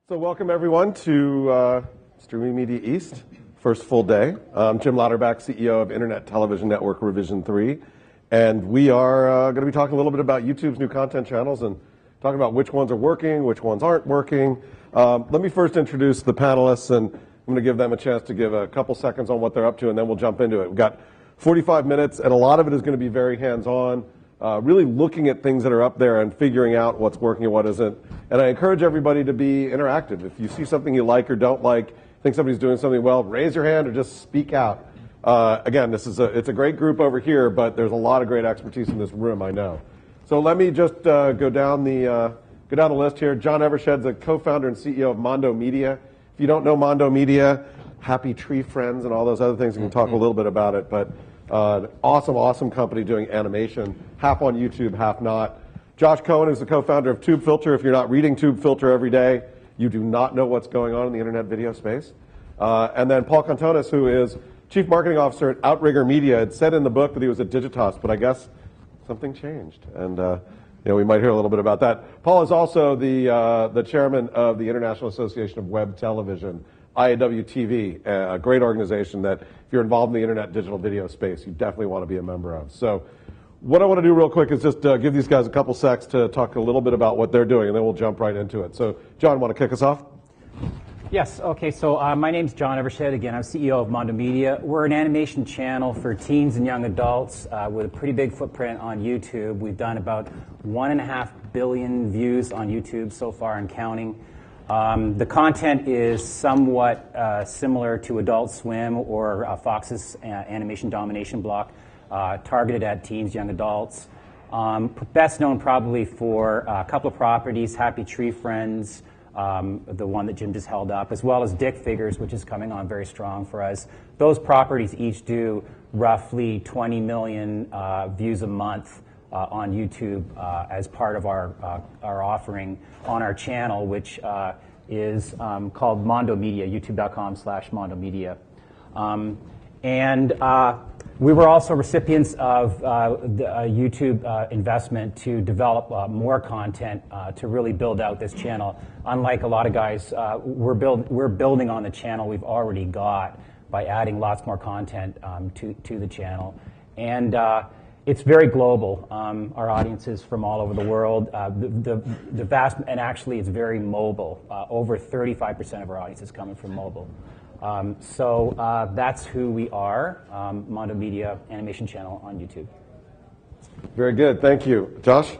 So welcome everyone to Streaming Media East, first full day. I'm Jim Lauterbach, CEO of Internet Television Network Revision 3, and we are going to be talking a little bit about YouTube's new content channels and talking about which ones are working, which ones aren't working. Let me first introduce the panelists, and I'm going to give them a chance to give a couple seconds on what they're up to, and then we'll jump into it. We've got 45 minutes, and a lot of it is going to be very hands-on, really looking at things that are up there and figuring out what's working and what isn't. And I encourage everybody to be interactive. If you see something you like or don't like, think somebody's doing something well, raise your hand or just speak out. Again, it's a great group over here, but there's a lot of great expertise in this room, I know. So let me just go down the list here. John Evershed's a co-founder and CEO of Mondo Media. If you don't know Mondo Media, Happy Tree Friends and all those other things, we can talk a little bit about it. But awesome company doing animation, half on YouTube, half not. Josh Cohen is the co-founder of TubeFilter. If you're not reading TubeFilter every day, you do not know what's going on in the internet video space. And then Paul Contonis, who is Chief Marketing Officer at Outrigger Media. It said in the book that he was at Digitas, but I guess something changed. And we might hear a little bit about that. Paul is also the chairman of the International Association of Web Television, IAWTV, a great organization that if you're involved in the internet digital video space, you definitely want to be a member of. So what I want to do real quick is just give these guys a couple secs to talk a little bit about what they're doing, and then we'll jump right into it. So, John, want to kick us off? Yes. Okay. So my name's John Evershed. Again, I'm CEO of Mondo Media. We're an animation channel for teens and young adults with a pretty big footprint on YouTube. We've done about 1.5 billion views on YouTube so far and counting. The content is somewhat similar to Adult Swim or Fox's animation domination block. Targeted at teens, young adults. Best known probably for a couple of properties, Happy Tree Friends, the one that Jim just held up, as well as Dick Figures, which is coming on very strong for us. Those properties each do roughly 20 million views a month on YouTube as part of our offering on our channel, which is called Mondo Media, youtube.com/Mondo Media. We were also recipients of the YouTube investment to develop more content to really build out this channel. Unlike a lot of guys, we're building on the channel we've already got by adding lots more content to the channel. And it's very global. Our audience is from all over the world. The vast, and actually it's very mobile. Over 35% of our audience is coming from mobile. So that's who we are, Mondo Media Animation Channel on YouTube. Very good. Thank you. Josh?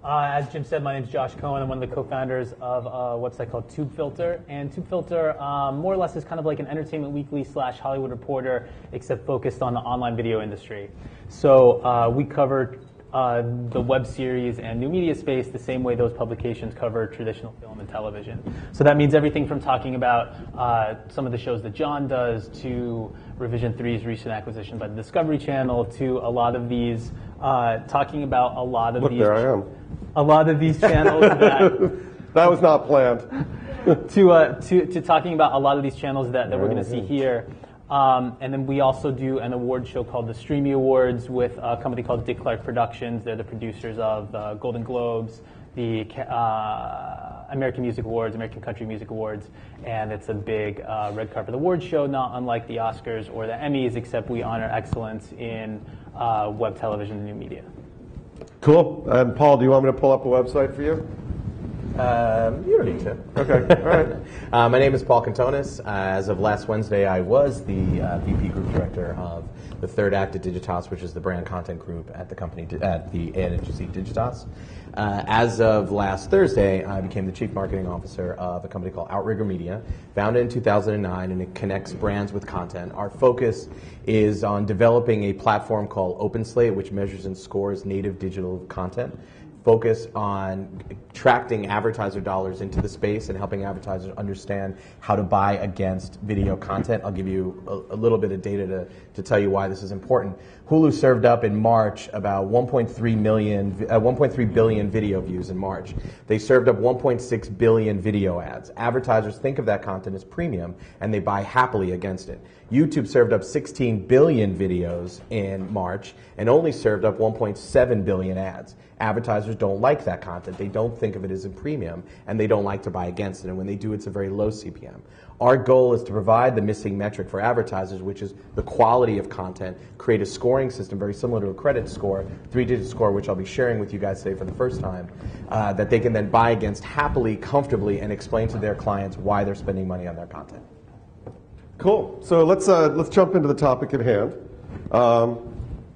As Jim said, my name is Josh Cohen. I'm one of the co-founders of what's called TubeFilter. And TubeFilter more or less is kind of like an Entertainment Weekly / Hollywood Reporter, except focused on the online video industry. So we cover the web series and new media space the same way those publications cover traditional film and television. So that means everything from talking about some of the shows that John does to Revision 3's recent acquisition by the Discovery Channel to a lot of these, talking about a lot of these. There I am. A lot of these channels that that was not planned. to talking about a lot of these channels that we're going to see here. And then we also do an award show called the Streamy Awards with a company called Dick Clark Productions. They're the producers of the Golden Globes, the American Music Awards, American Country Music Awards, and it's a big red carpet award show, not unlike the Oscars or the Emmys, except we honor excellence in web television and new media. Cool. And Paul, do you want me to pull up a website for you? You don't need to. Okay, all right. My name is Paul Contonis. As of last Wednesday, I was the VP Group Director of the third act at Digitas, which is the brand content group at the company, at the ad agency Digitas. As of last Thursday, I became the Chief Marketing Officer of a company called Outrigger Media, founded in 2009, and it connects brands with content. Our focus is on developing a platform called OpenSlate, which measures and scores native digital content. Focus on attracting advertiser dollars into the space and helping advertisers understand how to buy against video content. I'll give you a little bit of data to tell you why this is important. Hulu served up in March about 1.3 billion video views in March. They served up 1.6 billion video ads. Advertisers think of that content as premium and they buy happily against it. YouTube served up 16 billion videos in March and only served up 1.7 billion ads. advertisers don't like that content. They don't think of it as a premium, and they don't like to buy against it. And when they do, it's a very low CPM. Our goal is to provide the missing metric for advertisers, which is the quality of content, create a scoring system very similar to a credit score, 3-digit score, which I'll be sharing with you guys today for the first time, that they can then buy against happily, comfortably, and explain to their clients why they're spending money on their content. Cool. So let's jump into the topic at hand.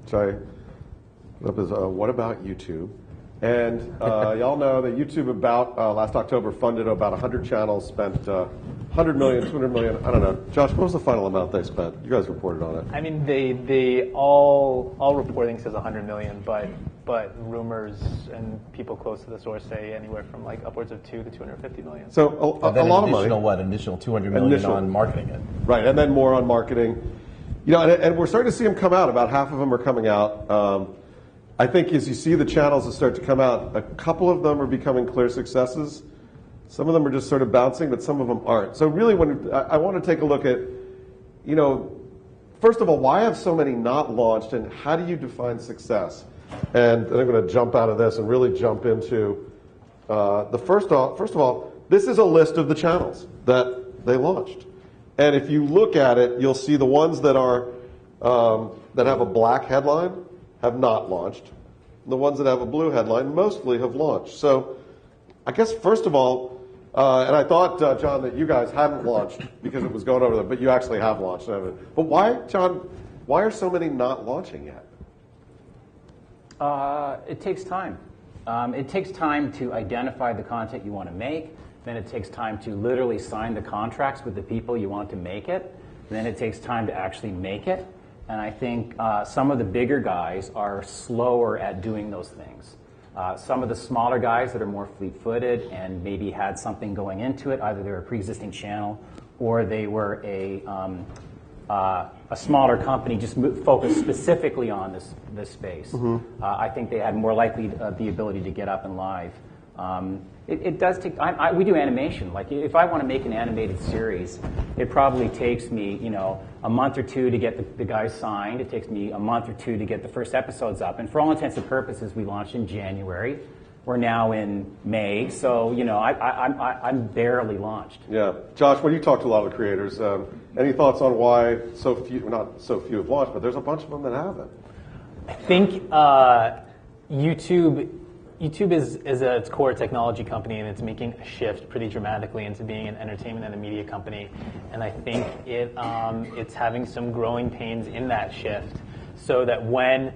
Which I up is what about YouTube? And y'all know that YouTube about last October funded about 100 channels, spent 100 million, 200 million. I don't know. Josh, what was the final amount they spent? You guys reported on it. I mean, they all reporting says 100 million, but rumors and people close to the source say anywhere from like upwards of 2 to 250 million. So a lot of money. Additional 200 million on marketing it. Right, and then more on marketing. You know, and we're starting to see them come out. About half of them are coming out. I think as you see the channels that start to come out, a couple of them are becoming clear successes. Some of them are just sort of bouncing, but some of them aren't. So really, when I want to take a look at, you know, first of all, why have so many not launched, and how do you define success? And I'm going to jump out of this and really jump into the first of all, this is a list of the channels that they launched. And if you look at it, you'll see the ones that are that have a black headline have not launched. The ones that have a blue headline mostly have launched. So I guess first of all, and I thought, John, that you guys hadn't launched because it was going over there, but you actually have launched. But why, John, why are so many not launching yet? It takes time. It takes time to identify the content you want to make. Then it takes time to literally sign the contracts with the people you want to make it. Then it takes time to actually make it. And I think some of the bigger guys are slower at doing those things. Some of the smaller guys that are more fleet-footed and maybe had something going into it, either they were a pre-existing channel or they were a smaller company just focused specifically on this space. Mm-hmm. I think they had more likely the ability to get up and live. It does take. We do animation. Like if I want to make an animated series, it probably takes me, you know, a month or two to get the guys signed. It takes me a month or two to get the first episodes up. And for all intents and purposes, we launched in January. We're now in May, so you know I'm barely launched. Yeah, Josh, when you talk to a lot of the creators, any thoughts on why so few, not so few have launched, but there's a bunch of them that haven't? I think YouTube is its core technology company, and it's making a shift pretty dramatically into being an entertainment and a media company. And I think it's having some growing pains in that shift, so that when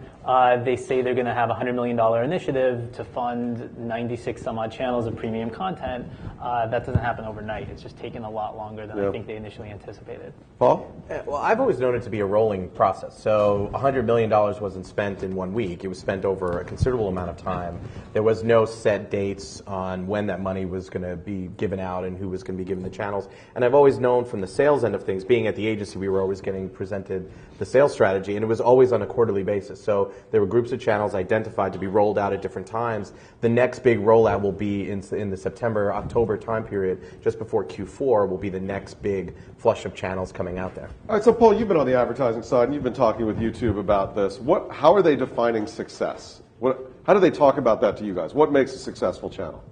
they say they're going to have a $100 million initiative to fund 96 some odd channels of premium content, that doesn't happen overnight. It's just taken a lot longer than I think they initially anticipated. Paul? Well, I've always known it to be a rolling process. So $100 million wasn't spent in 1 week. It was spent over a considerable amount of time. There was no set dates on when that money was going to be given out and who was going to be given the channels. And I've always known from the sales end of things, being at the agency, we were always getting presented the sales strategy, and it was always on a quarterly basis. So there were groups of channels identified to be rolled out at different times. The next big rollout will be in the September-October time period, just before Q4 will be the next big flush of channels coming out there. All right, so Paul, you've been on the advertising side, and you've been talking with YouTube about this. How are they defining success? How do they talk about that to you guys? What makes a successful channel?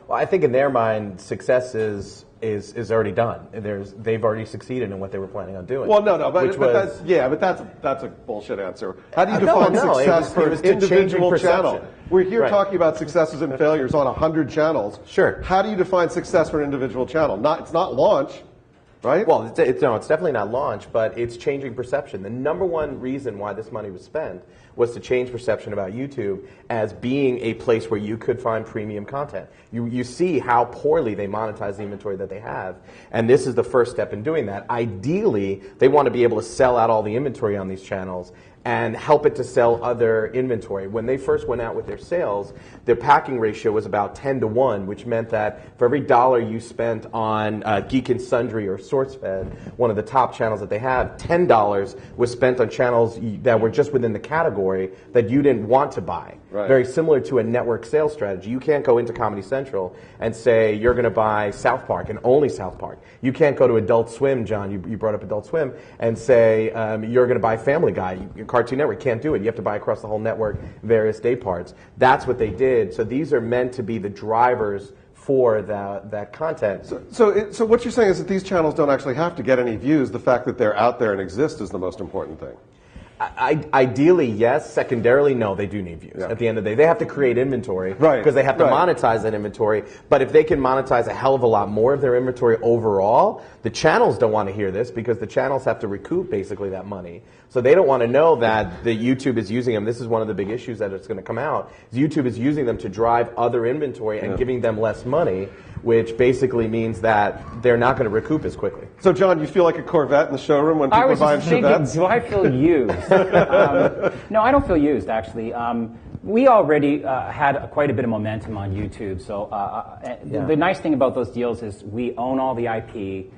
Well, I think in their mind, success is already done. They've already succeeded in what they were planning on doing. Well, no, but that's a bullshit answer. How do you define success for an individual channel? We're here talking about successes and failures on 100 channels. Sure. How do you define success for an individual channel? It's not launch, right? Well, it's definitely not launch, but it's changing perception. The number one reason why this money was spent was to change perception about YouTube as being a place where you could find premium content. You see how poorly they monetize the inventory that they have, and this is the first step in doing that. Ideally, they want to be able to sell out all the inventory on these channels and help it to sell other inventory. When they first went out with their sales, their packing ratio was about 10-to-1, which meant that for every dollar you spent on Geek and Sundry or SourceFed, one of the top channels that they have, $10 was spent on channels that were just within the category that you didn't want to buy. Right. Very similar to a network sales strategy. You can't go into Comedy Central and say you're going to buy South Park and only South Park. You can't go to Adult Swim, John, you brought up Adult Swim, and say you're going to buy Family Guy. Cartoon Network can't do it. You have to buy across the whole network, various day parts. That's what they did. So these are meant to be the drivers for that content. So what you're saying is that these channels don't actually have to get any views. The fact that they're out there and exist is the most important thing. Ideally, yes. Secondarily, no, they do need views. Yeah. At the end of the day, they have to create inventory because they have to monetize that inventory. But if they can monetize a hell of a lot more of their inventory overall, the channels don't want to hear this because the channels have to recoup basically that money. So they don't want to know that the YouTube is using them. This is one of the big issues that it's going to come out. Is YouTube is using them to drive other inventory and giving them less money, which basically means that they're not going to recoup as quickly. So, John, you feel like a Corvette in the showroom when people are buying Corvettes? Do I feel used? No, I don't feel used, actually. We already had quite a bit of momentum on YouTube. So the nice thing about those deals is we own all the IP.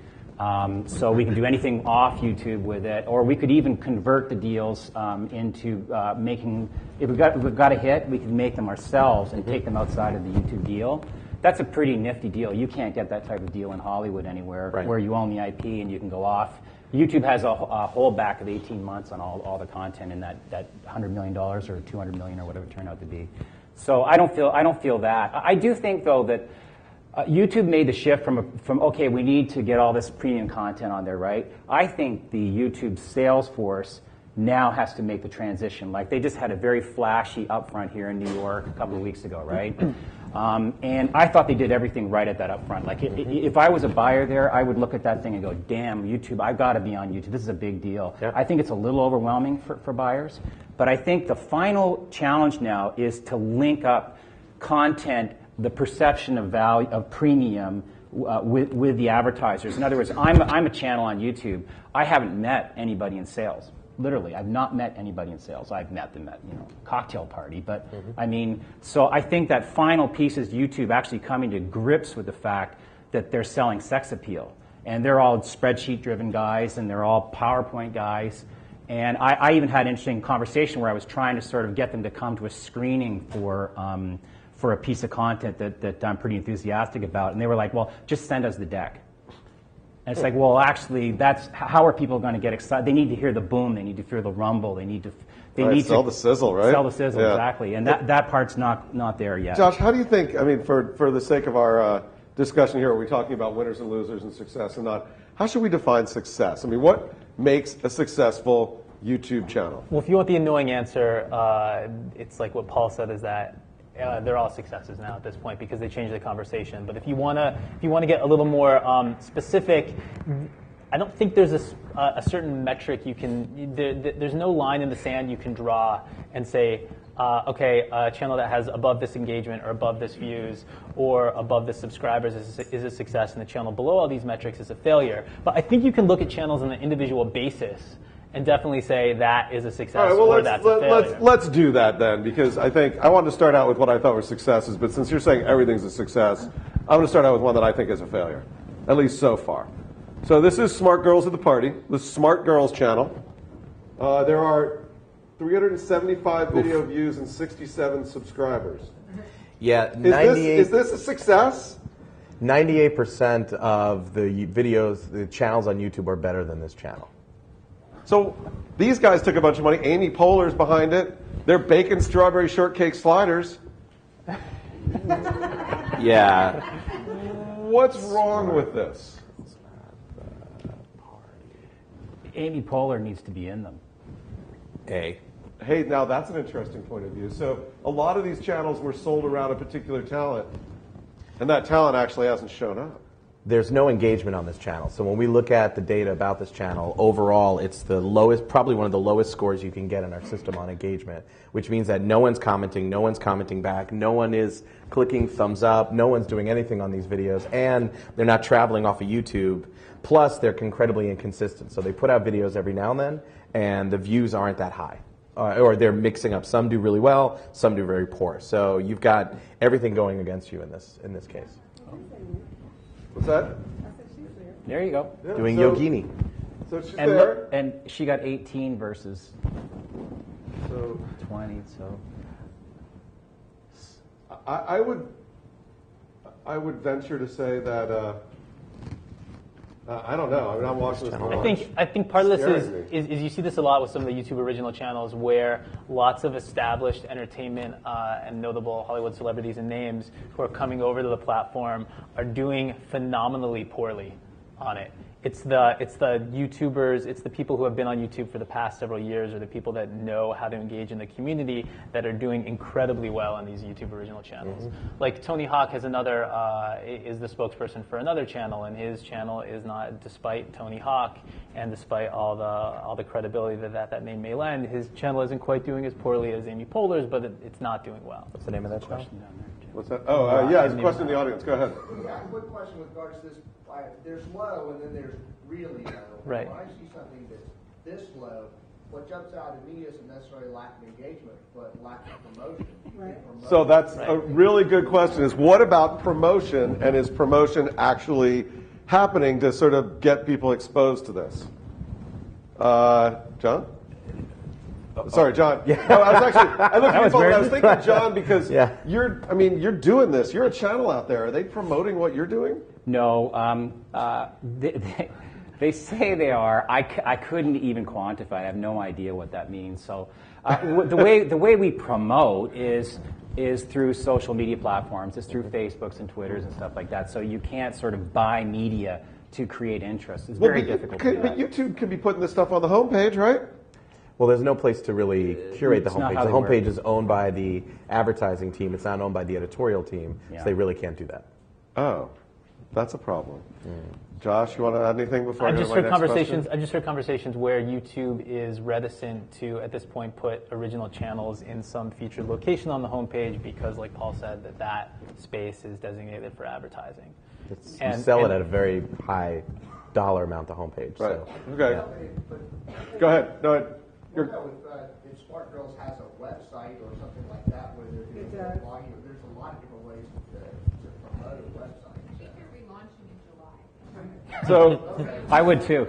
So we can do anything off YouTube with it, or we could even convert the deals into making. If we've got a hit, we can make them ourselves and take them outside of the YouTube deal. That's a pretty nifty deal. You can't get that type of deal in Hollywood anywhere, where you own the IP and you can go off. YouTube has a holdback of 18 months on all the content in that $100 million or $200 million or whatever it turned out to be. So I don't feel that. I do think though that. YouTube made the shift from okay, we need to get all this premium content on there, right? I think the YouTube sales force now has to make the transition. Like they just had a very flashy upfront here in New York a couple of weeks ago, right? And I thought they did everything right at that upfront. Like if I was a buyer there, I would look at that thing and go, damn, YouTube, I've got to be on YouTube. This is a big deal. Yep. I think it's a little overwhelming for buyers. But I think the final challenge now is to link up content, the perception of value of premium with the advertisers. In other words, I'm a channel on YouTube. I haven't met anybody in sales. Literally, I've not met anybody in sales. I've met them at cocktail party. But I mean, so I think that final piece is YouTube actually coming to grips with the fact that they're selling sex appeal, and they're all spreadsheet-driven guys, and they're all PowerPoint guys. And I even had an interesting conversation where I was trying to sort of get them to come to a screening for a piece of content that I'm pretty enthusiastic about. And they were like, well, just send us the deck. And it's like, well, actually, how are people going to get excited? They need to hear the boom. They need to hear the rumble. They need to sell the sizzle, right? Sell the sizzle, exactly. And that part's not there yet. Josh, how do you think, I mean, for the sake of our discussion here, are we talking about winners and losers and success and not? How should we define success? I mean, what makes a successful YouTube channel? Well, if you want the annoying answer, it's like what Paul said, is that they're all successes now at this point because they changed the conversation. But if you want to get a little more specific, I don't think there's a certain metric you can. There's no line in the sand you can draw and say, okay, a channel that has above this engagement or above this views or above this subscribers is a success, and the channel below all these metrics is a failure. But I think you can look at channels on an individual basis and definitely say that is a success or that's a failure. Let's do that then, because I think I wanted to start out with what I thought were successes, but since you're saying everything's a success, I'm going to start out with one that I think is a failure, at least so far. So this is Smart Girls at the Party, the Smart Girls channel. There are 375 video views and 67 subscribers. Yeah, is this a success? 98% of the videos, the channels on YouTube are better than this channel. So these guys took a bunch of money. Amy Poehler's behind it. They're bacon strawberry shortcake sliders. Yeah. What's wrong with this? Amy Poehler needs to be in them. Hey, now that's an interesting point of view. So a lot of these channels were sold around a particular talent, and that talent actually hasn't shown up. There's no engagement on this channel. So when we look at the data about this channel, overall, it's the lowest, probably one of the lowest scores you can get in our system on engagement, which means that no one's commenting back, no one is clicking thumbs up, no one's doing anything on these videos, and they're not traveling off of YouTube. Plus, they're incredibly inconsistent. So they put out videos every now and then, and the views aren't that high. Or they're mixing up. Some do really well, some do very poor. So you've got everything going against you in this case. What's that? There you go. Yeah, doing yogini. So she's there. And she got 18 versus 20. So I would venture to say that I don't know. I mean, I'm watching this. I think part of this is you see this a lot with some of the YouTube original channels where lots of established entertainment and notable Hollywood celebrities and names who are coming over to the platform are doing phenomenally poorly on it. It's the YouTubers, it's the people who have been on YouTube for the past several years, or the people that know how to engage in the community that are doing incredibly well on these YouTube original channels. Like Tony Hawk has another, is the spokesperson for another channel, and his channel is not, despite Tony Hawk and despite all the credibility that name may lend, his channel isn't quite doing as poorly as Amy Poehler's, but it's not doing well. What's the name of that channel? What's that? Oh, yeah, there's a question in the audience. Go ahead. Yeah, quick question with regards to this. There's low and then there's really low. Right. When I see something that's this low, what jumps out at me isn't necessarily lack of engagement, but lack of promotion. Right. So that's a really good question, is what about promotion, and is promotion actually happening to sort of get people exposed to this? John? Sorry, John. Yeah. No, I looked at your phone and I was thinking John because you're doing this. You're a channel out there. Are they promoting what you're doing? No, they say they are. I couldn't even quantify. I have no idea what that means. So the way we promote is through social media platforms. It's through Facebooks and Twitters and stuff like that. So you can't sort of buy media to create interest. It's very difficult to do that. But YouTube can be putting this stuff on the homepage, right? Well, there's no place to really curate the homepage. The homepage is owned by the advertising team. It's not owned by the editorial team, so they really can't do that. Oh, that's a problem. Josh, you want to add anything before I just heard conversations where YouTube is reticent to, at this point, put original channels in some featured location on the homepage because, like Paul said, that space is designated for advertising. You sell it at a very high dollar amount, the homepage. Right. So, okay. Yeah. Go ahead. No, if Smart Girls has a website or something like that where they're doing blogging, there's a lot of different ways to promote a website. I think they're relaunching in July. So I would too.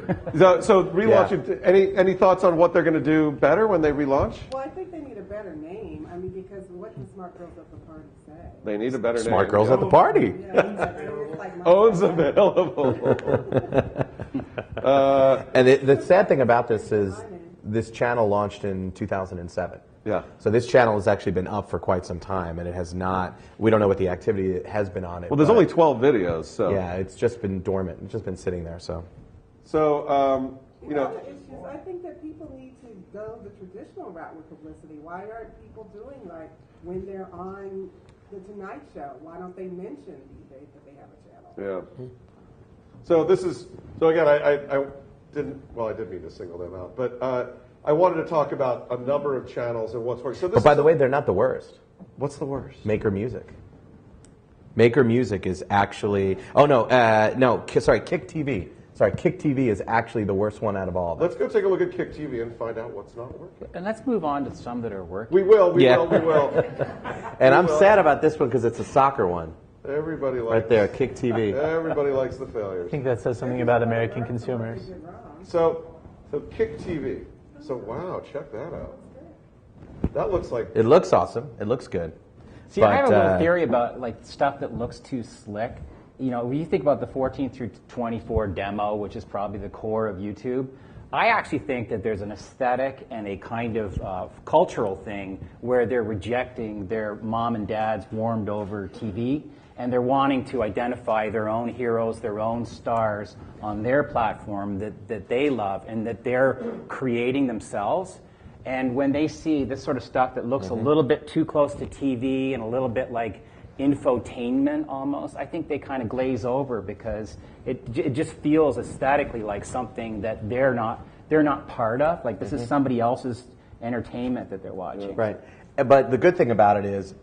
So relaunching. Any thoughts on what they're going to do better when they relaunch? Well, I think they need a better name. I mean, because what does Smart Girls at the Party say? They need a better name. Smart Girls at the Party. Owns available. And the sad thing about this is this channel launched in 2007. Yeah. So this channel has actually been up for quite some time, and it has not. We don't know what the activity has been on it. Well, there's only 12 videos, so yeah, it's just been dormant. It's just been sitting there. So I think that people need to go the traditional route with publicity. Why aren't people doing like when they're on the Tonight Show? Why don't they mention these days that they have a channel? Yeah. So again, I didn't mean to single them out, but I wanted to talk about a number of channels and what's working. So but by the way, they're not the worst. What's the worst? Maker Music. Maker Music is actually. Kick TV. Sorry, Kick TV is actually the worst one out of all of them. Let's go take a look at Kick TV and find out what's not working. And let's move on to some that are working. We will. And I'm sad about this one because it's a soccer one. Everybody likes right there, Kick TV. Everybody likes the failures. I think that says something about American consumers. So Kick TV. So wow, check that out. That looks like it looks awesome. It looks good. See, I have a little theory about like stuff that looks too slick. You know, when you think about the 14 through 24 demo, which is probably the core of YouTube, I actually think that there's an aesthetic and a kind of cultural thing where they're rejecting their mom and dad's warmed over TV, and they're wanting to identify their own heroes, their own stars on their platform that they love and that they're creating themselves. And when they see this sort of stuff that looks a little bit too close to TV and a little bit like infotainment almost, I think they kind of glaze over because it just feels aesthetically like something that they're not part of. Like this is somebody else's entertainment that they're watching. Right. But the good thing about it is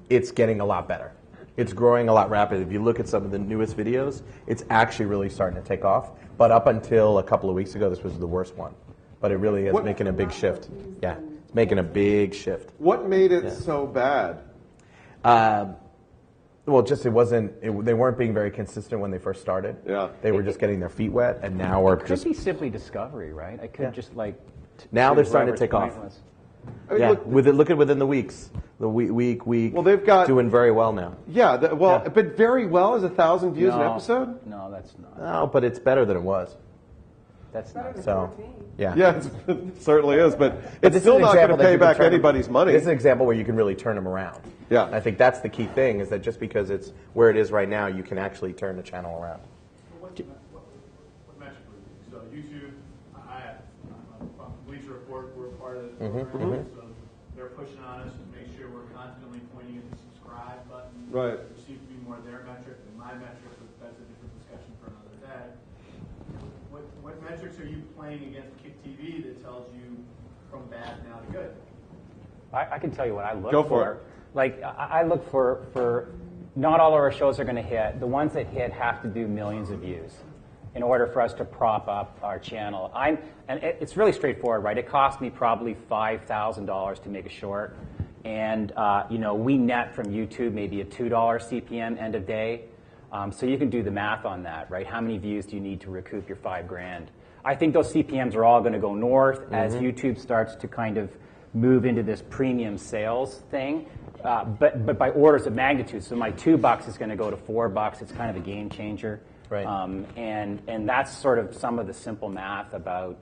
it's getting a lot better. It's growing a lot rapidly. If you look at some of the newest videos, it's actually really starting to take off. But up until a couple of weeks ago, this was the worst one. But it really is making a big shift. Yeah, it's making a big shift. What made it so bad? Well, just they weren't being very consistent when they first started. Yeah. They were just getting their feet wet, and now we're just... It could be simply discovery, right? I could just like... Now they're starting to take off. I mean, yeah, look at within the weeks. The week. Well, they've got doing very well now. Yeah, but very well is 1,000 views an episode. No, that's not. No, but it's better than it was. That's not. So, yeah. Yeah, it certainly is, but But it's this still is an not going to example that pay you can back turn- anybody's money. This is an example where you can really turn them around. Yeah. I think that's the key thing, is that just because it's where it is right now, you can actually turn the channel around. What metric were you? So YouTube, from Bleacher Report, we're part of this program, so they're pushing on us to make sure we're constantly pointing at the subscribe button. Right. Which seems to be more their metric than my metric, but that's a different discussion for another day. What metrics are you playing against Kick TV that tells you from bad now to good? I can tell you what I look Go for. for it. Like, I look for, not all of our shows are going to hit. The ones that hit have to do millions of views in order for us to prop up our channel. It's really straightforward, right? It cost me probably $5,000 to make a short. And, we net from YouTube maybe a $2 CPM end of day. So you can do the math on that, right? How many views do you need to recoup your $5,000? I think those CPMs are all going to go north as YouTube starts to kind of move into this premium sales thing, but by orders of magnitude. So my $2 is going to go to $4. It's kind of a game changer, Right. And that's sort of some of the simple math about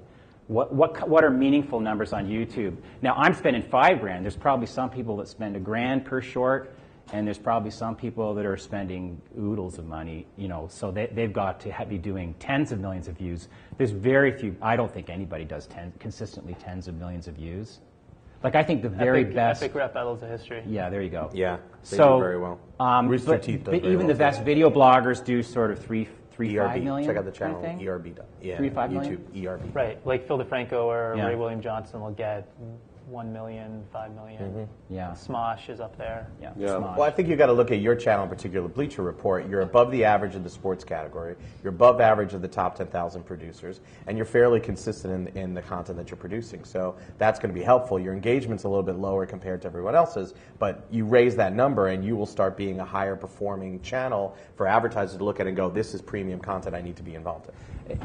what are meaningful numbers on YouTube. Now I'm spending $5,000. There's probably some people that spend $1,000 per short, and there's probably some people that are spending oodles of money. So they've got to be doing tens of millions of views. There's very few. I don't think anybody does consistently tens of millions of views. Like, I think the very best. Epic rap battles of history. Yeah, there you go. Yeah, they do very well. Rooster Teeth does but very even well the best video bloggers do sort of 3, 5 ERB. million. Check out the channel, kind of thing? ERB. Yeah, 3, 5 YouTube, million? ERB. Right, like Phil DeFranco or Yeah. Ray William Johnson will get 1 million, 5 million. Yeah. Smosh is up there. Yeah. Yeah. Smosh. Well, I think you got to look at your channel in particular, Bleacher Report. You're above the average of the sports category. You're above average of the top 10,000 producers, and you're fairly consistent in the content that you're producing. So that's going to be helpful. Your engagement's a little bit lower compared to everyone else's, but you raise that number, and you will start being a higher performing channel for advertisers to look at and go, "This is premium content I need to be involved in."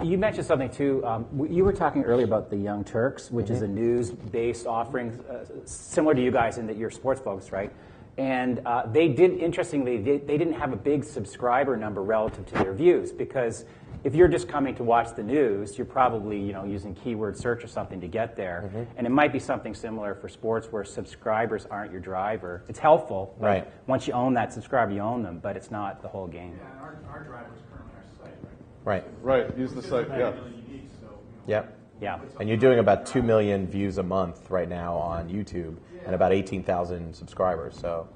You mentioned something too. You were talking earlier about the Young Turks, which is a news-based offering, similar to you guys in that you're sports folks, right? And they did, interestingly, they didn't have a big subscriber number relative to their views, because if you're just coming to watch the news, you're probably using keyword search or something to get there. And it might be something similar for sports where subscribers aren't your driver. It's helpful. Right. Once you own that subscriber, you own them, but it's not the whole game. Yeah, and our driver's currently our site, right? Right. Right, use the site, yeah. Unique, so, Yep. Yeah. And you're doing about 2 million views a month right now on YouTube, and about 18,000 subscribers. So.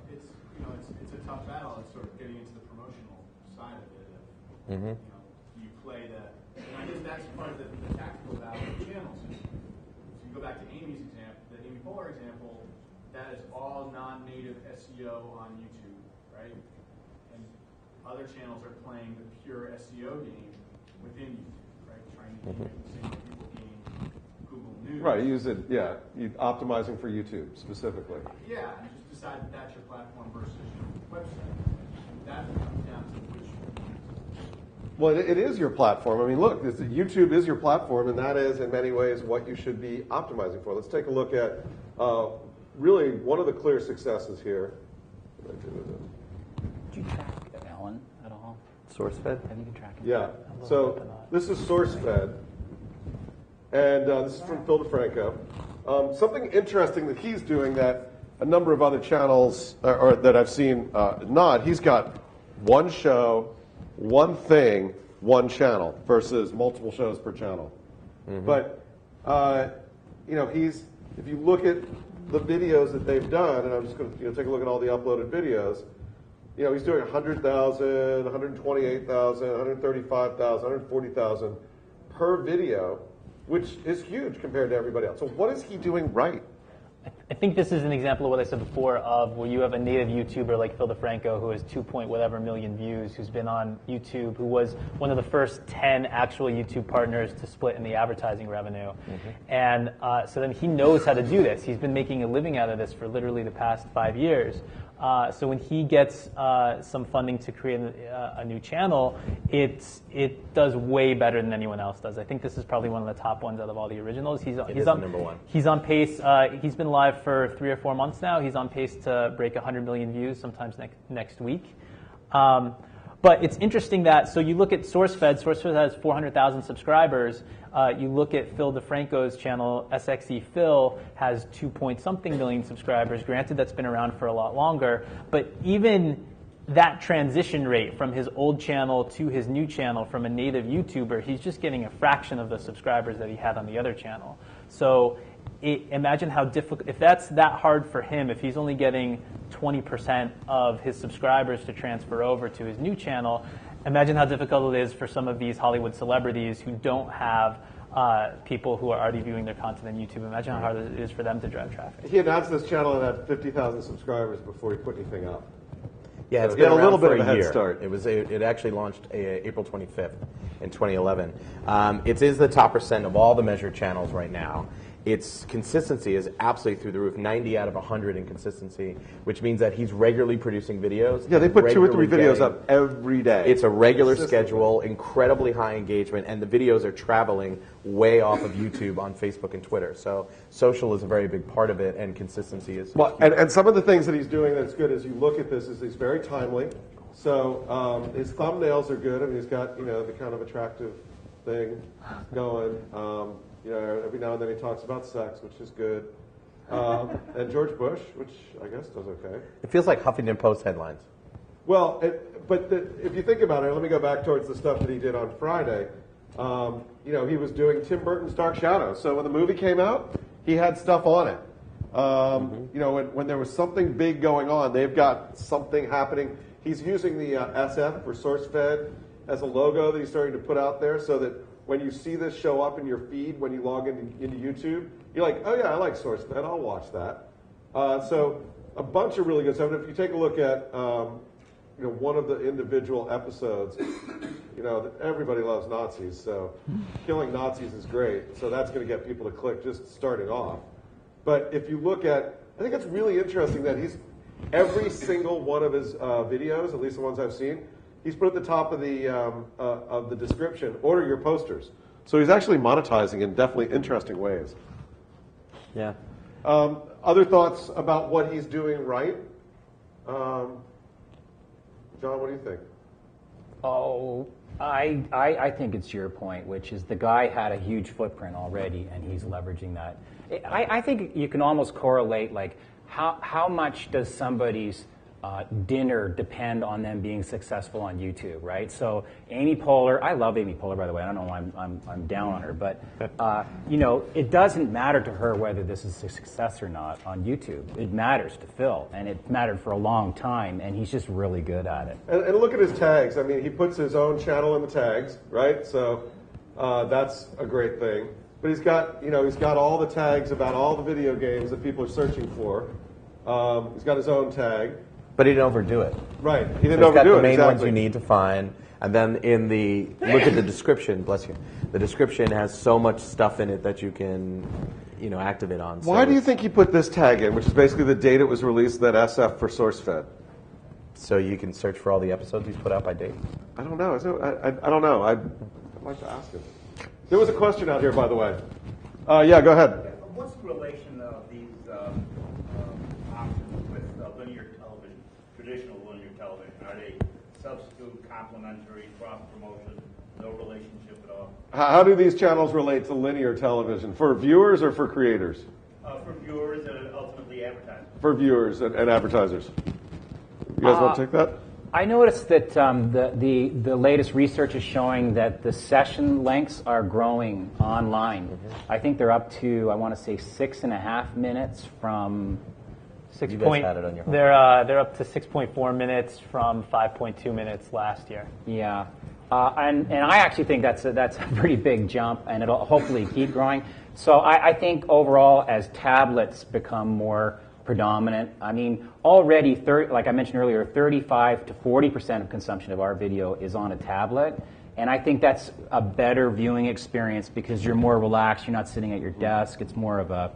it's a tough battle. It's sort of getting into the promotional side of it. You play the, and I guess that's part of the tactical battle of channels. So you go back to Amy's example, the Amy Poehler example, that is all non-native SEO on YouTube, right? And other channels are playing the pure SEO game within YouTube, right? Trying to get the same way people game Google News. Right, use it, yeah, optimizing for YouTube specifically. Yeah, and just decide that that's your platform versus your website. That comes down to which. Well, it is your platform. I mean, look, YouTube is your platform, and that is, in many ways, what you should be optimizing for. Let's take a look at really one of the clear successes here. Did you track Ellen at all? SourceFed? Have you been tracking? Yeah, so this is SourceFed, and this is from Phil DeFranco. Something interesting that he's doing that a number of other channels, or that I've seen not, he's got one show, one thing, one channel versus multiple shows per channel. But, if you look at the videos that they've done, and I'm just going to take a look at all the uploaded videos, he's doing 100,000, 128,000, 135,000, 140,000 per video, which is huge compared to everybody else. So what is he doing right? I think this is an example of what I said before of where you have a native YouTuber like Phil DeFranco who has 2 million views, who's been on YouTube, who was one of the first 10 actual YouTube partners to split in the advertising revenue. And so then he knows how to do this. He's been making a living out of this for literally the past 5 years. So when he gets some funding to create a new channel, it does way better than anyone else does. I think this is probably one of the top ones out of all the originals. He's on number one. He's on pace. He's been live for 3 or 4 months now. He's on pace to break 100 million views sometimes next week. But it's interesting that, so you look at SourceFed. SourceFed has 400,000 subscribers. You look at Phil DeFranco's channel, SXE Phil, has 2-point-something million subscribers. Granted, that's been around for a lot longer. But even that transition rate from his old channel to his new channel from a native YouTuber, he's just getting a fraction of the subscribers that he had on the other channel. So imagine how difficult, if that's that hard for him, if he's only getting 20% of his subscribers to transfer over to his new channel, imagine how difficult it is for some of these Hollywood celebrities who don't have people who are already viewing their content on YouTube. Imagine how hard it is for them to drive traffic. He announced this channel and had 50,000 subscribers before he put anything up. Yeah, it's So been he had a little around bit for of a head year. start. It actually launched April 25th in 2011. It is the top percent of all the measured channels right now. Its consistency is absolutely through the roof, 90 out of 100 in consistency, which means that he's regularly producing videos. Yeah, they put 2 or 3 videos getting- up every day. It's a regular Consistently. schedule, incredibly high engagement, and the videos are traveling way off of YouTube on Facebook and Twitter. So social is a very big part of it, and consistency is Well, and some of the things that he's doing that's good as you look at this is he's very timely. So his thumbnails are good. I mean, he's got, the kind of attractive thing going. Every now and then he talks about sex, which is good. And George Bush, which I guess does okay. It feels like Huffington Post headlines. Well, if you think about it, let me go back towards the stuff that he did on Friday. He was doing Tim Burton's Dark Shadows. So when the movie came out, he had stuff on it. When there was something big going on, they've got something happening. He's using the SF for SourceFed as a logo that he's starting to put out there so that when you see this show up in your feed when you log into YouTube, you're like, oh yeah, I like SourceFed, I'll watch that. So a bunch of really good stuff. And if you take a look at one of the individual episodes, everybody loves Nazis, so killing Nazis is great. So that's going to get people to click just starting off. But if you look at, I think it's really interesting that every single one of his videos, at least the ones I've seen, he's put at the top of the description, order your posters. So he's actually monetizing in definitely interesting ways. Yeah. Other thoughts about what he's doing right? John, what do you think? Oh, I think it's your point, which is the guy had a huge footprint already, and he's leveraging that. I think you can almost correlate, like, how much does somebody's dinner depend on them being successful on YouTube, right? So Amy Poehler, I love Amy Poehler, by the way. I don't know why I'm down on her, but it doesn't matter to her whether this is a success or not on YouTube. It matters to Phil, and it mattered for a long time, and he's just really good at it. And look at his tags. I mean, he puts his own channel in the tags, right? So that's a great thing. But he's got all the tags about all the video games that people are searching for. He's got his own tag. But he didn't overdo it. Right. He didn't So overdo he's got it. the main exactly. ones you need to find. And then look at the description, bless you. The description has so much stuff in it that you can, activate on. Why do you think he put this tag in, which is basically the date it was released, that SF for SourceFed? So you can search for all the episodes he's put out by date? I don't know. I don't know. I'd like to ask him. There was a question out here, by the way. Yeah, go ahead. What's the relation of these options with linear television, traditional linear television? Are they substitute, complementary, cross-promotion, no relationship at all? How do these channels relate to linear television? For viewers or for creators? For viewers and ultimately advertisers. For viewers and advertisers. You guys want to take that? I noticed that the latest research is showing that the session lengths are growing online. Mm-hmm. I think they're up to, I want to say, 6.5 minutes from... You guys had it on your home. They're up to 6.4 minutes from 5.2 minutes last year. Yeah. And I actually think that's a pretty big jump, and it'll hopefully keep growing. So I think overall, as tablets become more predominant, I mean, already, like I mentioned earlier, 35 to 40% of consumption of our video is on a tablet. And I think that's a better viewing experience because you're more relaxed, you're not sitting at your desk, it's more of a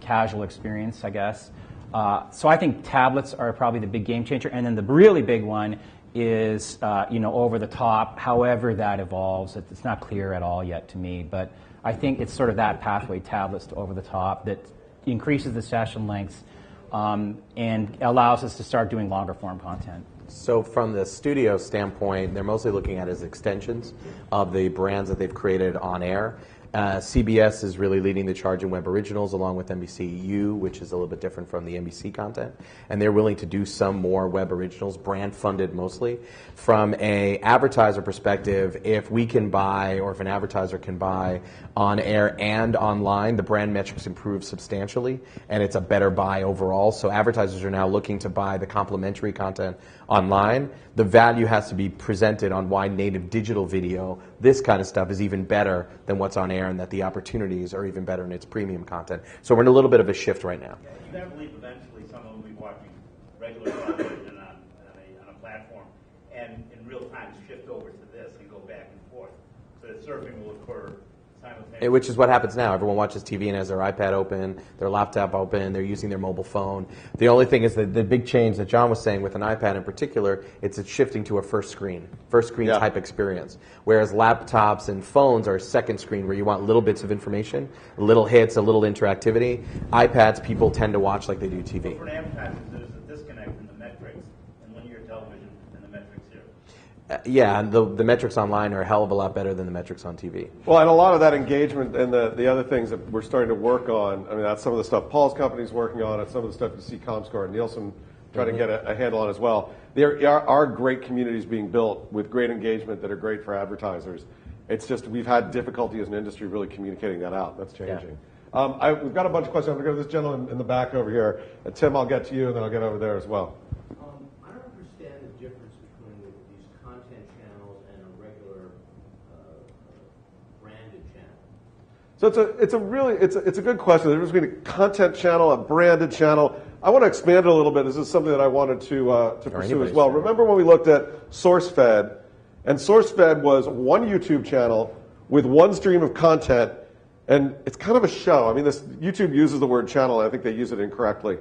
casual experience, I guess. So I think tablets are probably the big game changer, and then the really big one is over the top. However that evolves, it's not clear at all yet to me. But I think it's sort of that pathway, tablets to over the top, that increases the session lengths and allows us to start doing longer form content. So from the studio standpoint, they're mostly looking at as extensions of the brands that they've created on air. CBS is really leading the charge in web originals along with NBCU, which is a little bit different from the NBC content. And they're willing to do some more web originals, brand funded mostly. From a advertiser perspective, if we can buy, or if an advertiser can buy on air and online, the brand metrics improve substantially and it's a better buy overall. So advertisers are now looking to buy the complementary content online. The value has to be presented on why native digital video, this kind of stuff, is even better than what's on air, and that the opportunities are even better in its premium content. So we're in a little bit of a shift right now. Yeah, you gotta believe eventually someone will be watching regular television on a platform and in real time shift over to this and go back and forth. So that surfing will occur simultaneously. Which is what happens now. Everyone watches TV and has their iPad open, their laptop open, they're using their mobile phone. The only thing is that the big change that John was saying with an iPad in particular, it's shifting to a first screen type experience. Whereas laptops and phones are a second screen where you want little bits of information, little hits, a little interactivity. iPads, people tend to watch like they do TV. For an advertiser, there's a disconnect in the metrics in linear television and the metrics here. Yeah, and the metrics online are a hell of a lot better than the metrics on TV. Well, and a lot of that engagement and the other things that we're starting to work on, I mean, that's some of the stuff Paul's company's working on, and some of the stuff you see Comscore and Nielsen trying to get a handle on as well. There are great communities being built with great engagement that are great for advertisers. It's just we've had difficulty as an industry really communicating that out. That's changing. Yeah. We've got a bunch of questions. I'm going to go to this gentleman in the back over here. And Tim, I'll get to you, and then I'll get over there as well. I don't understand the difference between these content channels and a regular branded channel. So it's a good question. There's between a content channel, a branded channel. I want to expand it a little bit. This is something that I wanted to pursue as well. Remember when we looked at SourceFed, and SourceFed was one YouTube channel with one stream of content, and it's kind of a show. I mean, YouTube uses the word channel, and I think they use it incorrectly.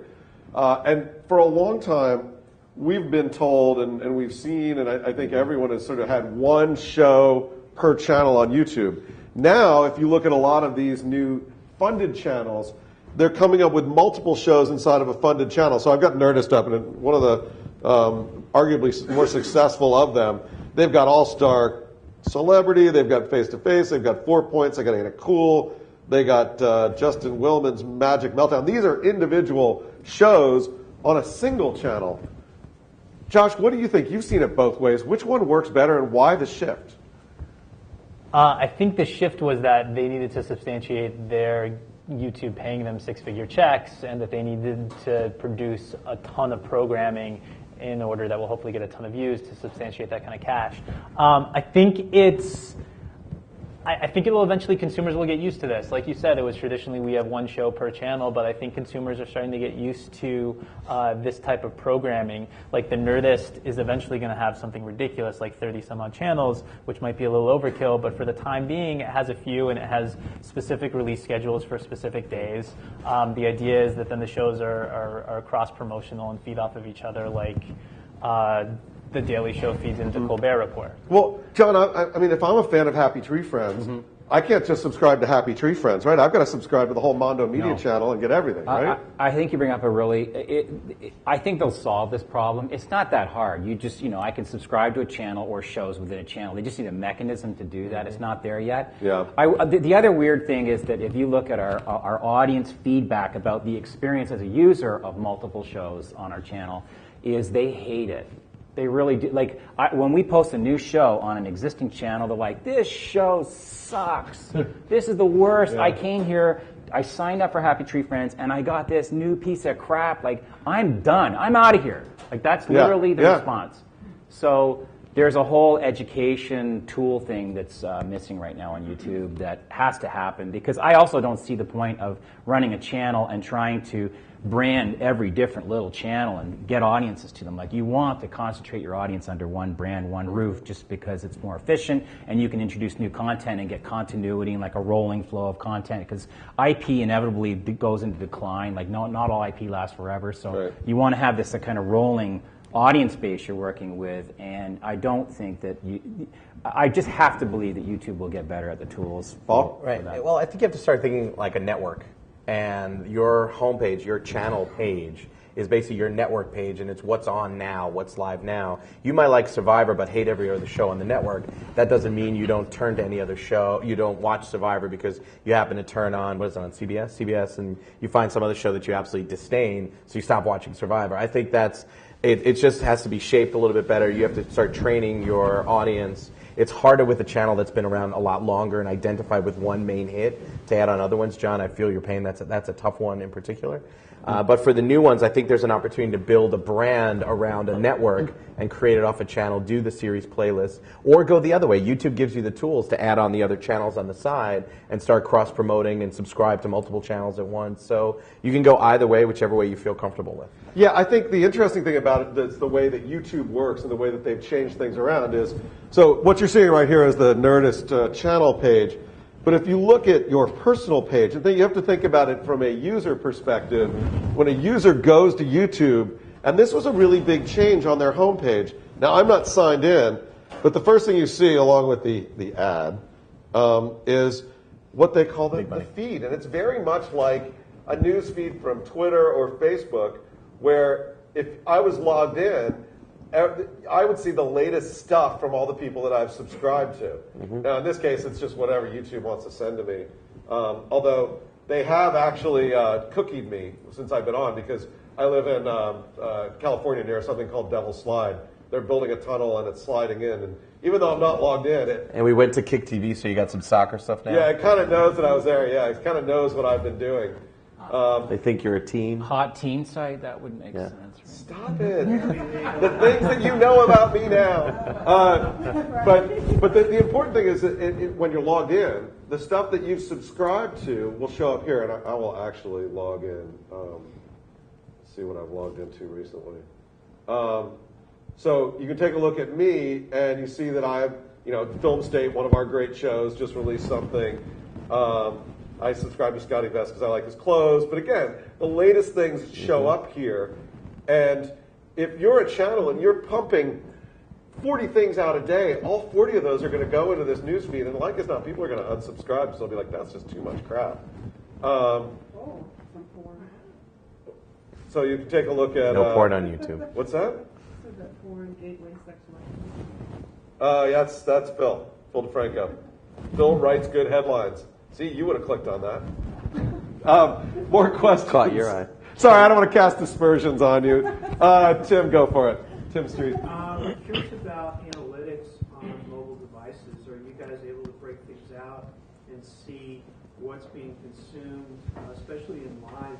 And for a long time, we've been told, and we've seen, and I think everyone has sort of had one show per channel on YouTube. Now, if you look at a lot of these new funded channels, they're coming up with multiple shows inside of a funded channel. So I've got Nerdist up, and one of the arguably more successful of them, they've got All-Star Celebrity, they've got Face to Face, they've got 4 Points, they got Ain't It Cool, they got Justin Willman's Magic Meltdown. These are individual shows on a single channel. Josh, what do you think? You've seen it both ways. Which one works better, and why the shift? I think the shift was that they needed to substantiate their YouTube paying them six-figure checks, and that they needed to produce a ton of programming in order that will hopefully get a ton of views to substantiate that kind of cash. I think it'll eventually, consumers will get used to this. Like you said, it was traditionally we have one show per channel, but I think consumers are starting to get used to this type of programming. Like the Nerdist is eventually going to have something ridiculous like 30 some odd channels, which might be a little overkill, but for the time being, it has a few and it has specific release schedules for specific days. The idea is that then the shows are cross-promotional and feed off of each other, like The Daily Show feeds into Colbert Report. Well, John, I mean, if I'm a fan of Happy Tree Friends, I can't just subscribe to Happy Tree Friends, right? I've got to subscribe to the whole Mondo Media channel and get everything, right? I think you bring up a really, I think they'll solve this problem. It's not that hard. You just, I can subscribe to a channel or shows within a channel. They just need a mechanism to do that. It's not there yet. Yeah. The other weird thing is that if you look at our audience feedback about the experience as a user of multiple shows on our channel, is they hate it. They really do. Like, when we post a new show on an existing channel, they're like, this show sucks. This is the worst. Yeah. I came here, I signed up for Happy Tree Friends, and I got this new piece of crap. Like, I'm done. I'm out of here. Like, that's literally the response. So there's a whole education tool thing that's missing right now on YouTube that has to happen, because I also don't see the point of running a channel and trying to brand every different little channel and get audiences to them. Like, you want to concentrate your audience under one brand, one roof, just because it's more efficient and you can introduce new content and get continuity and like a rolling flow of content, because IP inevitably goes into decline. Like, not all IP lasts forever, so right. You want to have this kind of rolling audience base you're working with, and I don't think that I just have to believe that YouTube will get better at the tools. Paul? Right. Well, I think you have to start thinking like a network. And your homepage, your channel page, is basically your network page, and it's what's on now, what's live now. You might like Survivor but hate every other show on the network. That doesn't mean you don't turn to any other show. You don't watch Survivor because you happen to turn on, what is it, on CBS, and you find some other show that you absolutely disdain, so you stop watching Survivor. I think that's, it just has to be shaped a little bit better. You have to start training your audience. It's harder with a channel that's been around a lot longer and identified with one main hit to add on other ones. John, I feel your pain. That's a tough one in particular. But for the new ones, I think there's an opportunity to build a brand around a network and create it off a channel, do the series playlist, or go the other way. YouTube gives you the tools to add on the other channels on the side and start cross-promoting and subscribe to multiple channels at once. So you can go either way, whichever way you feel comfortable with. Yeah, I think the interesting thing about it is the way that YouTube works and the way that they've changed things around is, so what you're seeing right here is the Nerdist channel page. But if you look at your personal page, I think you have to think about it from a user perspective. When a user goes to YouTube, and this was a really big change on their homepage. Now, I'm not signed in, but the first thing you see along with the ad is what they call the feed. And it's very much like a news feed from Twitter or Facebook, where if I was logged in, I would see the latest stuff from all the people that I've subscribed to. Mm-hmm. Now, in this case, it's just whatever YouTube wants to send to me. Although they have actually cookied me since I've been on, because I live in California near something called Devil's Slide. They're building a tunnel and it's sliding in. And even though I'm not logged in, and we went to Kick TV, so you got some soccer stuff now? Yeah, it kind of knows that I was there. Yeah, it kind of knows what I've been doing. They think you're a teen. Hot teen site, that would make sense. Right? Stop it. The things that you know about me now. But the important thing is that when you're logged in, the stuff that you've subscribed to will show up here, and I will actually log in. See what I've logged into recently. So you can take a look at me, and you see that I've, Film State, one of our great shows, just released something. I subscribe to Scotty Vest because I like his clothes. But again, the latest things show up here. And if you're a channel and you're pumping 40 things out a day, all 40 of those are going to go into this news feed. And like as not, people are going to unsubscribe. So they'll be like, that's just too much crap. Some porn. So you can take a look at... No porn on YouTube. What's that? This is that porn gateway section. Yeah, that's Phil DeFranco. Phil writes good headlines. See, you would have clicked on that. More questions. Caught your eye. Sorry, I don't want to cast aspersions on you. Tim, go for it. Tim Street. I'm curious about analytics on mobile devices. Are you guys able to break things out and see what's being consumed, especially in live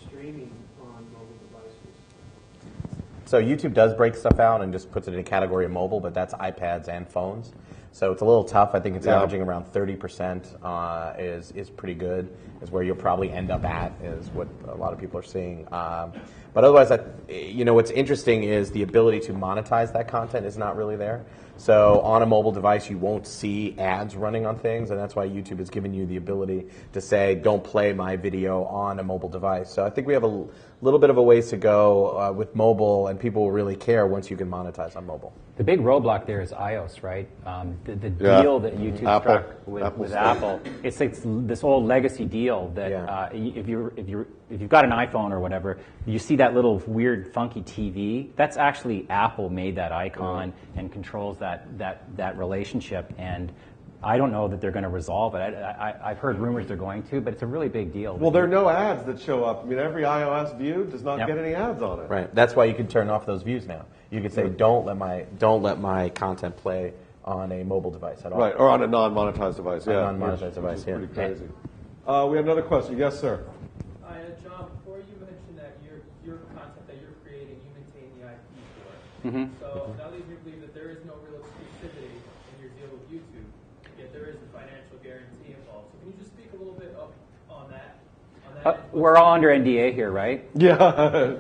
streaming on mobile devices? So YouTube does break stuff out and just puts it in a category of mobile, but that's iPads and phones. So it's a little tough. I think it's averaging around 30% is pretty good, is where you'll probably end up at, is what a lot of people are seeing. But otherwise, what's interesting is the ability to monetize that content is not really there. So on a mobile device, you won't see ads running on things, and that's why YouTube has given you the ability to say, don't play my video on a mobile device. So I think we have a little bit of a ways to go with mobile, and people will really care once you can monetize on mobile. The big roadblock there is iOS, right? The deal that YouTube struck with Apple, it's like this old legacy deal that if you've got an iPhone or whatever, you see that little weird funky TV. That's actually Apple made that icon and controls that relationship. And I don't know that they're going to resolve it. I've heard rumors they're going to, but it's a really big deal. Well, there are no ads that show up. I mean, every iOS view does not get any ads on it. Right. That's why you can turn off those views now. You can say, don't let my content play on a mobile device at all. Right, or on a non-monetized device. Yeah, non-monetized device. Pretty crazy. We have another question. Yes, sir. John, before you mentioned that your content that you're creating, you maintain the IP for it. So that leads me to believe that there is no real channel. So can you just speak a little bit on that? We're all under NDA here, right? Yeah.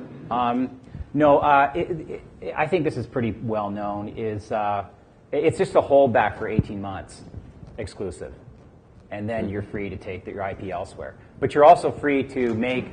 No, I think this is pretty well known. It's just a holdback for 18 months, exclusive, and then you're free to take your IP elsewhere. But you're also free to make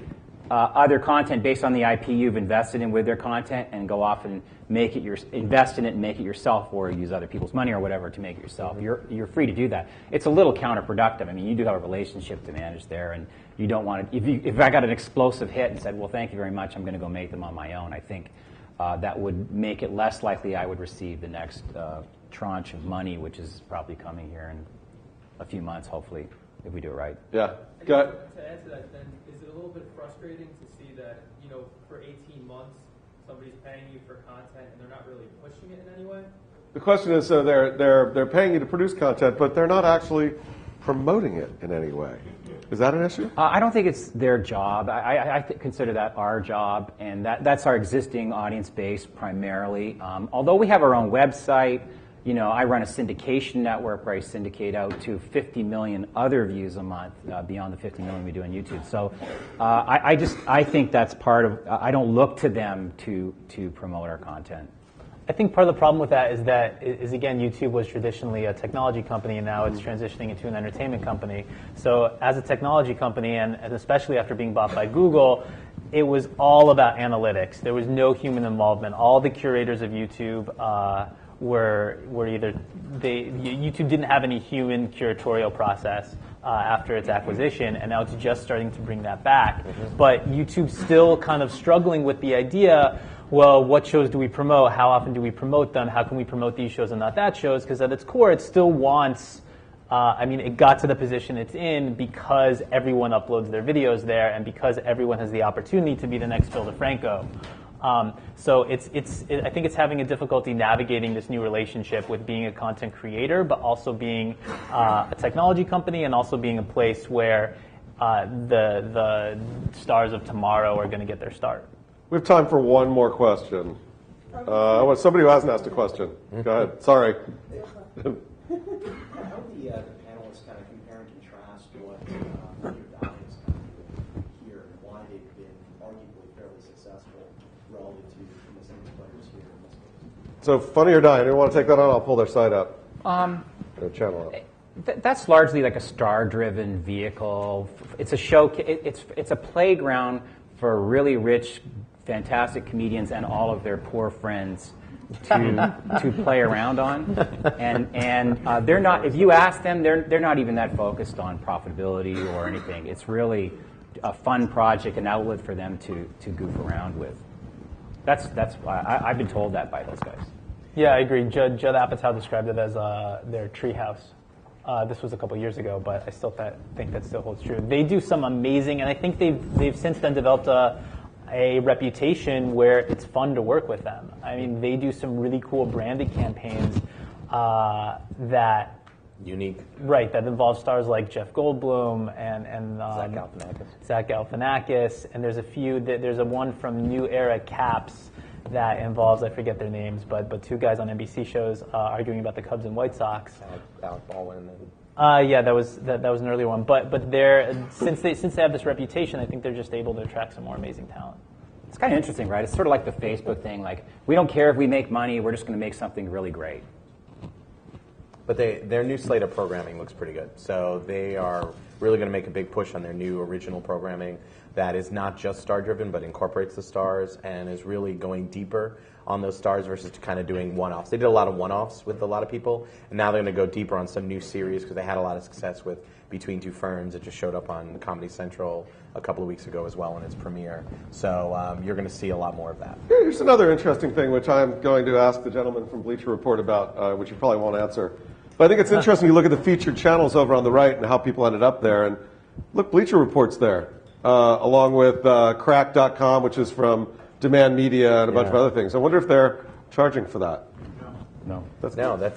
other content based on the IP you've invested in with their content, and go off and invest in it and make it yourself, or use other people's money or whatever to make it yourself. You're free to do that. It's a little counterproductive. I mean, you do have a relationship to manage there, and you don't want to. If I got an explosive hit and said, "Well, thank you very much, I'm going to go make them on my own," I think that would make it less likely I would receive the next tranche of money, which is probably coming here in a few months, hopefully, if we do it right. Yeah. Go ahead. To add to that, then, is it a little bit frustrating to see that, for 18 months, somebody's paying you for content and they're not really pushing it in any way? The question is, so they're paying you to produce content, but they're not actually promoting it in any way. Is that an issue? I don't think it's their job. I consider that our job, and that's our existing audience base primarily. Although we have our own website, I run a syndication network where I syndicate out to 50 million other views a month beyond the 50 million we do on YouTube. So I think that's part of. I don't look to them to promote our content. I think part of the problem with that is again, YouTube was traditionally a technology company, and now it's transitioning into an entertainment company. So as a technology company, and especially after being bought by Google, it was all about analytics. There was no human involvement. All the curators of YouTube were either YouTube didn't have any human curatorial process after its acquisition, and now it's just starting to bring that back. But YouTube's still kind of struggling with the idea, well, what shows do we promote? How often do we promote them? How can we promote these shows and not that shows? Because at its core, it still wants, it got to the position it's in because everyone uploads their videos there, and because everyone has the opportunity to be the next Phil DeFranco. So I think it's having a difficulty navigating this new relationship with being a content creator, but also being a technology company, and also being a place where the stars of tomorrow are going to get their start. We have time for one more question. Somebody who hasn't asked a question. Go ahead. Sorry. How the panelists kind of compare and contrast what your audience kind of here and why they've been arguably fairly successful relative to some of the players here in this case? So, Funny or Die, anyone want to take that on? I'll pull their site up. Their channel up. That's largely like a star-driven vehicle. It's a show. It's a playground for really rich, fantastic comedians and all of their poor friends to play around on, and they're not. If you ask them, they're not even that focused on profitability or anything. It's really a fun project, an outlet for them to goof around with. That's why I've been told that by those guys. Yeah, I agree. Judd Apatow described it as their treehouse. This was a couple years ago, but I still think that still holds true. They do some amazing, and I think they've since then developed a reputation where it's fun to work with them. I mean, they do some really cool branded campaigns that unique, right? That involve stars like Jeff Goldblum and Zach Galifianakis, and there's a few. There's a one from New Era Caps that involves, I forget their names, but two guys on NBC shows arguing about the Cubs and White Sox. Alec Baldwin. Yeah, that was an earlier one. But they're since they have this reputation, I think they're just able to attract some more amazing talent. It's kind of interesting, right? It's sort of like the Facebook thing. Like, we don't care if we make money. We're just going to make something really great. But their new slate of programming looks pretty good. So they are really going to make a big push on their new original programming that is not just star-driven, but incorporates the stars and is really going deeper on those stars versus kind of doing one-offs. They did a lot of one-offs with a lot of people, and now they're going to go deeper on some new series because they had a lot of success with Between Two Ferns. It just showed up on Comedy Central a couple of weeks ago as well in its premiere. So you're going to see a lot more of that. Here's another interesting thing, which I'm going to ask the gentleman from Bleacher Report about, which you probably won't answer. But I think it's interesting you look at the featured channels over on the right and how people ended up there. And look, Bleacher Report's there, along with Crack.com, which is from Demand Media and a bunch of other things. I wonder if they're charging for that. No. That's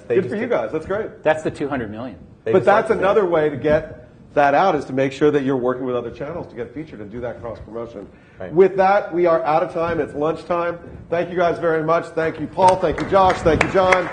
good for you guys. That's great. That's the $200 million. But that's another way to get that out, is to make sure that you're working with other channels to get featured and do that cross-promotion. Right. With that, we are out of time. It's lunchtime. Thank you guys very much. Thank you, Paul. Thank you, Josh. Thank you, John.